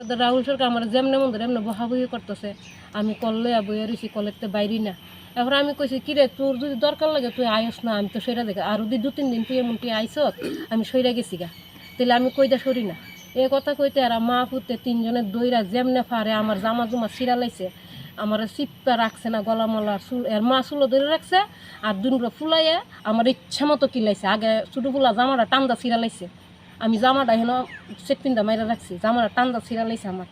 রাহুল সরকার আমার যেমনে মন ধরে এমনি বহাবহি করতেছে, আমি কল লইয়া বইয়া রয়েছি, কলেতে বাইরি না। এবার আমি কইছি কিরে তোর যদি দরকার লাগে তুই আয়স না, আমি তো সইরা দেখে আর যদি 2-3 দিন তুই এমন তুই আইস, আমি সইরা গেছি গা, তাহলে আমি কইদা সরি না। এ কথা কইতে আর মা পুতে 3 জনের দইরা যেমনে ফারে আমার জামা জুমা ছিঁড়া লাইছে, আমার চিপ্পা রাখছে না গলা মলা, চুল এর মা চুলো ধরে রাখছে আর দুনগুলো ফুলাইয়া আমার ইচ্ছা মতো কিলাইছে। আগে ছোটো ফুলা জামাটা টান্দা ছিঁড়া লাইছে, আমি জামাটা হেন চেকপিনটা মাইরা রাখছি, জামাটা টান্দা ছিঁড়া লাইছে আমার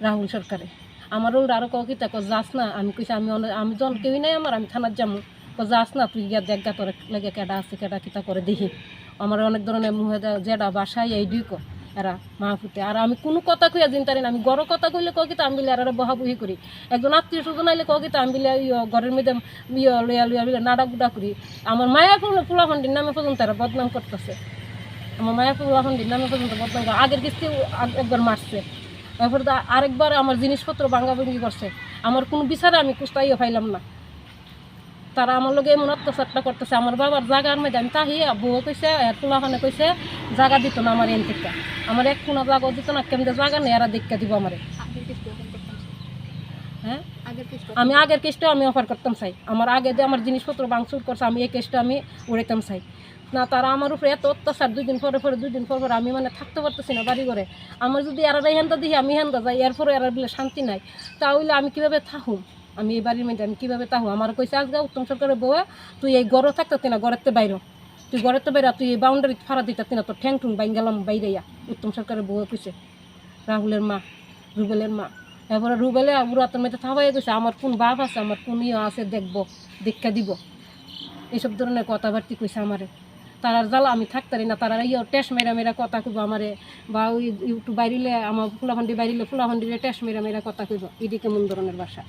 রাহুল সরকারে। আমার ওর আরও কিতা যাস না, আমি কইছি আমি জন কেউই নাই আমার, আমি থানার যাবো, যাস না তুই গিয়া দেখ গা তোর লেগে কেডা আছে কেডা কিতা করে দেখি। আমার অনেক ধরনের মুহে যেটা বাসায় এই দুই এরা মাহফুতে। আর আমি কোনো কথা কইয়া জিনতারি না, আমি গড় কথা কইলে কিতা আমি বিলে এরা বহাবহি করি, একজন আত্মীয় স্বজন আইলে কিতা আমি বিলে ঘরের মধ্যে লইয়া লইয়া বিলে নাড়া গুড়া করি। আমার মায়া ফুলাফান্ডির নামে পর্যন্ত এরা বদনাম করতেছে, আমার মায়া ফুলাফান্ডির নামে পর্যন্ত বদনাম করে। আগের কিস্তি একবার মারছে, এরপর আরেকবার আমার জিনিসপত্র ভাঙ্গাভাঙ্গি করছে, আমার কোনো বিচারে আমি কুস্তাইও পাইলাম না। তারা আমার লগে এমন অত্যাচারটা করতেছে, আমার বাবার জায়গার মধ্যে আমি তাহি বউ কইছে পোলাখানে কইছে জায়গা দিত না আমার এন থেকে, আমার এক কোনো জায়গা দিত না, কেমন জায়গা নেই এরা দেখা দিব আমার। হ্যাঁ, আমি আগের কেসটা আমি অফার করতাম চাই, আমার আগে যে আমার জিনিসপত্র ভাঙচুর করছে আমি এই কেসটা আমি উড়াইতাম চাই না। তারা আমার উপরে এত অত্যাচার, 2 দিন পরে আমি মানে থাকতে পারতেছি না বাড়ি ঘরে। আমার যদি এরা হেন্দা দিই আমি হেন্দা যাই, এরপরে এরা বলে শান্তি নাই, তাহলে আমি কীভাবে থাকুম? আমি এই বাড়ির মধ্যে আমি কীভাবে থাকবো? আমার কইছে আজকে উত্তম সরকারের বউ তুই এই গড়ে থাকতে না, ঘরেতে বাইর, তুই ঘরেতে বাইরা, তুই এই বাউন্ডারি ফাড়া দিতে না, তোর ঠ্যাং ঠুং বাইন গেলাম বাইরেয়া। উত্তম সরকারের বউ কইছে, রাহুলের মা, রুবেলের মা। এরপরে রুবেলে উড়াতের মধ্যে থাবাই গেছে, আমার কোন বাপ আছে, আমার কোন আছে দেখবো, দীক্ষা দিব, এইসব ধরনের কথাবার্তি কইছে আমারে। তারার জ্বালা আমি থাকতারি না, তারা টেস্ট মেরা কথা কইব আমারে, বা ওই একটু বাইরিলে আমার ফুলাফান্ডি বাইরিলে ফুলাফান্ডিরে টেস্ট মেরা কথা কইব, এদিকে কেমন ধরনের বাসা।